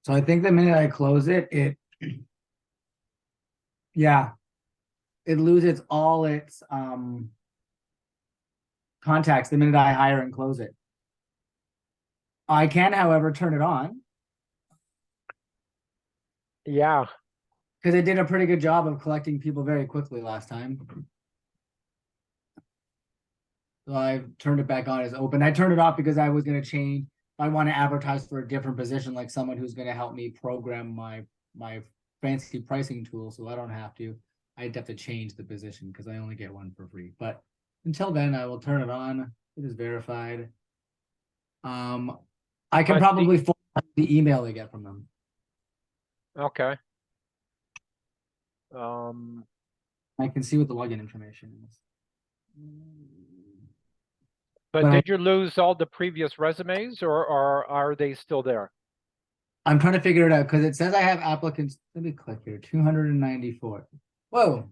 So I think the minute I close it, yeah, it loses all its contacts the minute I hire and close it. I can, however, turn it on Yeah. because it did a pretty good job of collecting people very quickly last time. So I turned it back on as open. I turned it off because I was going to change. I want to advertise for a different position, like someone who's going to help me program my fancy pricing tool, so I don't have to. I'd have to change the position because I only get one for free. But until then, I will turn it on. It is verified. I can But probably forward the email I get from them. okay. I can see what the login information is. But But did you lose all the previous resumes, or are they still there? I'm trying to figure it out because it says I have applicants. Let me click here. 294. Whoa.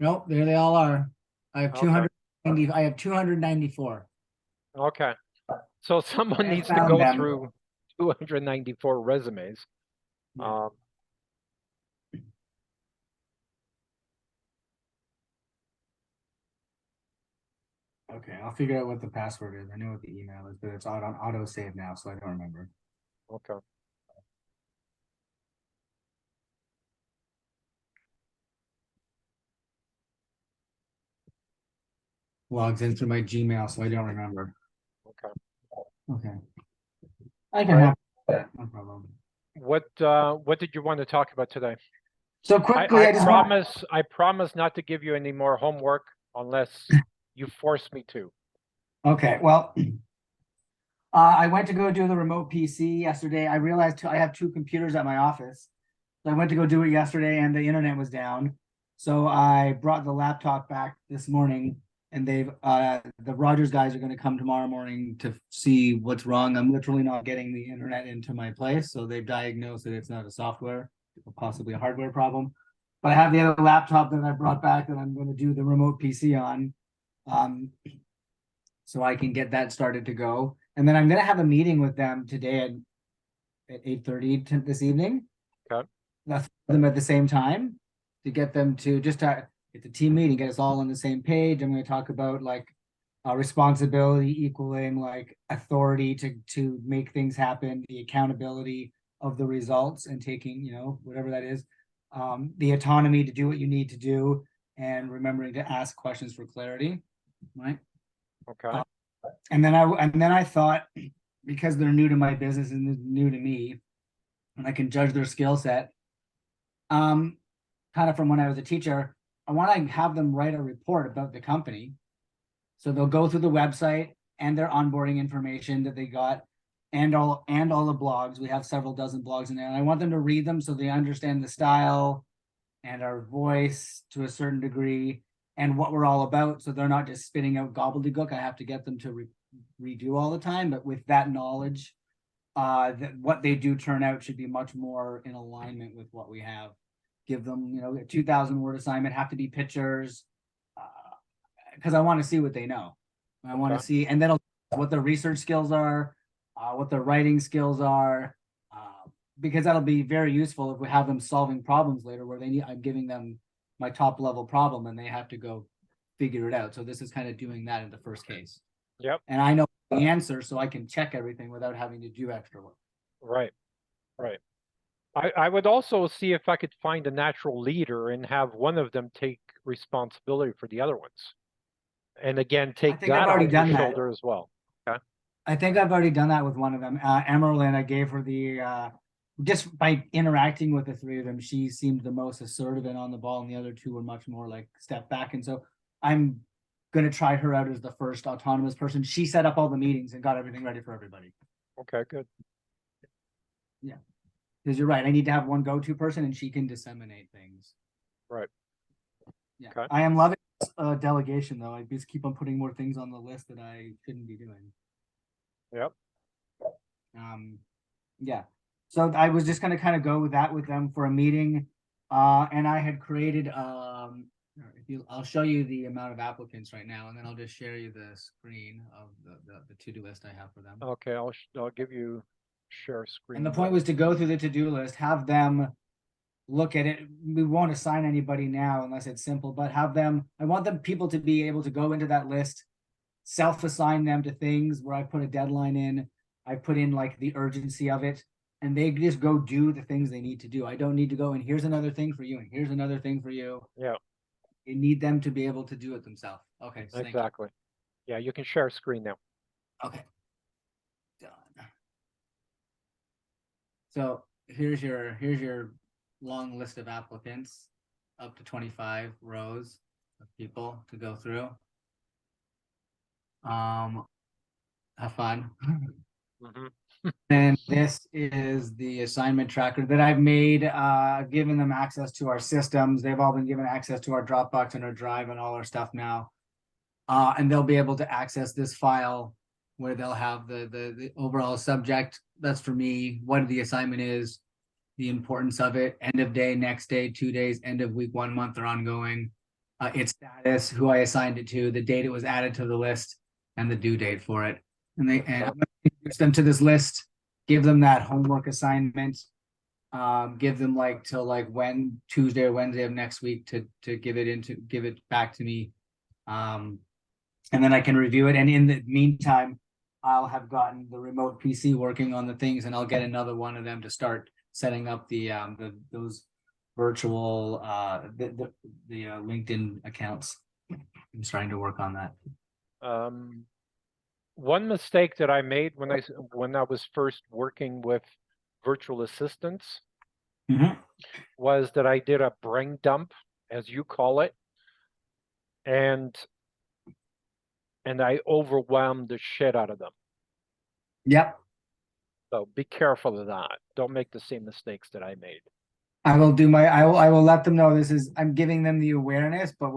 Nope, there they all are. I have Okay. 290. I have 294. Okay. So someone I needs to found go them. through 294 resumes. Yeah. Okay, I'll figure out what the password is. I know what the email is, but it's on auto save now, so I don't remember. Okay. Logs in through my Gmail, so I don't remember. Okay. Okay. I can All right. have that, no problem. What did you want to talk about today? So quickly, I just want I promise not to give you any more homework unless you force me to. okay, well, I went to go do the remote PC yesterday. I realized I have two computers at my office. So I went to go do it yesterday and the internet was down. So I brought the laptop back this morning and the Rogers guys are going to come tomorrow morning to see what's wrong. I'm literally not getting the internet into my place. So they've diagnosed that it's not a software, possibly a hardware problem. But I have the other laptop that I brought back that I'm going to do the remote PC on. So I can get that started to go. And then I'm going to have a meeting with them today at 8:30 this evening. Okay. That's them at the same time to get them to it's a team meeting, get us all on the same page. I'm going to talk about like responsibility equaling like authority to make things happen, the accountability of the results and taking, whatever that is, the autonomy to do what you need to do and remembering to ask questions for clarity, right? Okay. And then I thought, because they're new to my business and new to me, and I can judge their skill set, kind of from when I was a teacher, I want to have them write a report about the company. So they'll go through the website and their onboarding information that they got, and all the blogs. We have several dozen blogs in there, and I want them to read them so they understand the style and our voice to a certain degree and what we're all about. So they're not just spitting out gobbledygook. I have to get them to redo all the time, but with that knowledge, that what they do turn out should be much more in alignment with what we have. Give them, a 2,000 word assignment, have to be pictures, because I want to see what they know. I want to see, and then what their research skills are, what their writing skills are, because that'll be very useful if we have them solving problems later where I'm giving them my top level problem and they have to go figure it out. So this is kind of doing that in the first case. Yep. And I know the answer, so I can check everything without having to do extra work. Right. Right. I would also see if I could find a natural leader and have one of them take responsibility for the other ones. And again, take think I've that already off your done that. shoulder as well. Okay. I think I've already done that with one of them. Emerald, I gave her just by interacting with the three of them, she seemed the most assertive and on the ball, and the other two were much more like step back. And so I'm going to try her out as the first autonomous person. She set up all the meetings and got everything ready for everybody. Okay, good. Yeah, because you're right. I need to have one go-to person, and she can disseminate things. Right. Yeah, okay. I am loving delegation though. I just keep on putting more things on the list that I shouldn't be doing. Yep. Yeah. So I was just gonna kind of go with that with them for a meeting. And I had created I'll show you the amount of applicants right now, and then I'll just share you the screen of the to-do list I have for them. Okay, I'll give you share screen. And the point was to go through the to-do list, have them look at it. We won't assign anybody now unless it's simple, but have them, I want them people to be able to go into that list, self-assign them to things where I put a deadline in, I put in like the urgency of it, and they just go do the things they need to do. I don't need to go and here's another thing for you and here's another thing for you. Yeah, You need them to be able to do it themselves. Okay. So thank you. exactly. Yeah, you can share screen now. Okay. Done. So here's your long list of applicants, up to 25 rows of people to go through. Have fun. Mhm. And this is the assignment tracker that I've made, given them access to our systems. They've all been given access to our Dropbox and our Drive and all our stuff now. And they'll be able to access this file where they'll have the overall subject. That's for me, what the assignment is, the importance of it, end of day, next day, 2 days, end of week, 1 month, or ongoing. Its status, who I assigned it to, the date it was added to the list, and the due date for it. And I'm gonna introduce them to this list, give them that homework assignment. Give them like till like Tuesday or Wednesday of next week to give it back to me. And then I can review it. And in the meantime, I'll have gotten the remote PC working on the things, and I'll get another one of them to start setting up those virtual the LinkedIn accounts. I'm trying to work on that. One mistake that I made when I was first working with virtual assistants was that I did a brain dump, as you call it, and I overwhelmed the shit out of them. Yep. So be careful of that. Don't make the same mistakes that I made. I will do I will let them know I'm giving them the awareness, but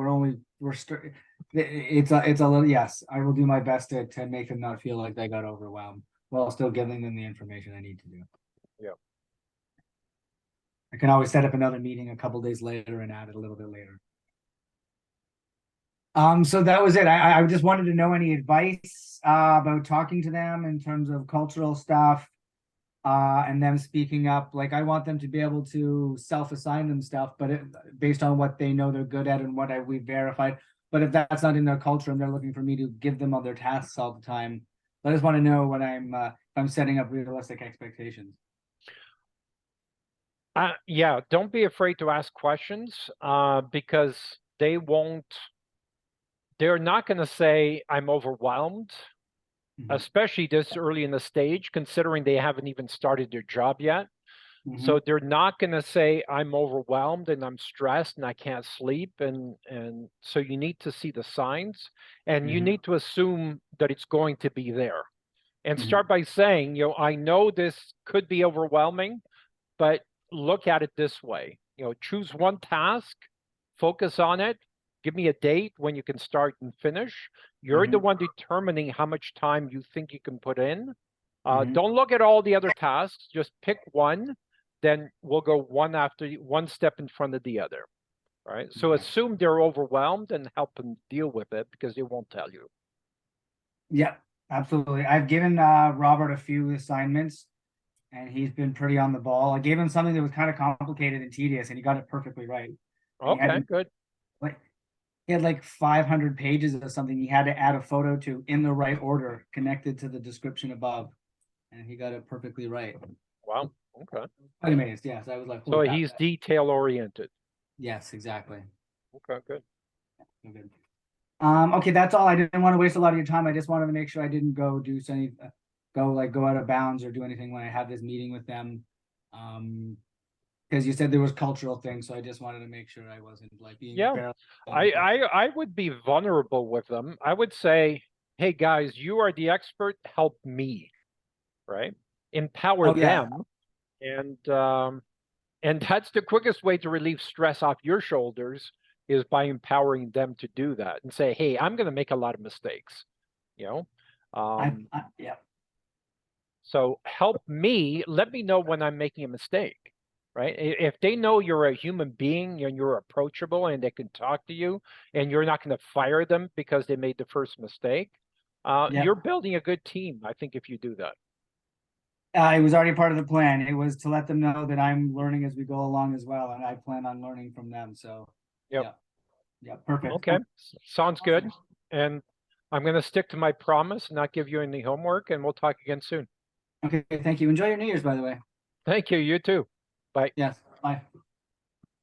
it's a little, yes, I will do my best to make them not feel like they got overwhelmed while still giving them the information I need to do. Yeah. I can always set up another meeting a couple days later and add it a little bit later. So that was it. I just wanted to know any advice about talking to them in terms of cultural stuff, and them speaking up. Like I want them to be able to self-assign them stuff, but based on what they know they're good at and what we verified. But if that's not in their culture and they're looking for me to give them all their tasks all the time, I just want to know when I'm setting up realistic expectations. Yeah, don't be afraid to ask questions, because they're not going to say I'm overwhelmed, especially this early in the stage, considering they haven't even started their job yet. So they're not going to say I'm overwhelmed and I'm stressed and I can't sleep. And so you need to see the signs, and you need to assume that it's going to be there, and start by saying, I know this could be overwhelming, but look at it this way. Choose one task, focus on it, give me a date when you can start and finish. You're the one determining how much time you think you can put in. Don't look at all the other tasks, just pick one, then we'll go one step in front of the other, right? So assume they're overwhelmed and help them deal with it, because they won't tell you. Yeah, absolutely. I've given Robert a few assignments, and he's been pretty on the ball. I gave him something that was kind of complicated and tedious, and he got it perfectly right. Okay, good. He had like 500 pages of something he had to add a photo to in the right order, connected to the description above, and he got it perfectly right. Wow. Okay. Quite amazed. Yes, I was like, so he's detail oriented. Yes, exactly. Okay, good. Good. Okay, that's all. I didn't want to waste a lot of your time. I just wanted to make sure I didn't go go out of bounds or do anything when I had this meeting with them. Because you said there was cultural things, so I just wanted to make sure I wasn't like being. Yeah, I would be vulnerable with them. I would say, hey guys, you are the expert, help me, right? Empower them. And that's the quickest way to relieve stress off your shoulders, is by empowering them to do that and say, hey, I'm going to make a lot of mistakes, yeah. So help me, let me know when I'm making a mistake, right? If they know you're a human being and you're approachable and they can talk to you and you're not going to fire them because they made the first mistake, you're building a good team, I think, if you do that. It was already part of the plan. It was to let them know that I'm learning as we go along as well, and I plan on learning from them, so. Yep. Yeah. Yeah, perfect. Okay, sounds good. And I'm gonna stick to my promise, not give you any homework, and we'll talk again soon. Okay, thank you. Enjoy your New Year's, by the way. Thank you, you too. Bye. Yes, bye.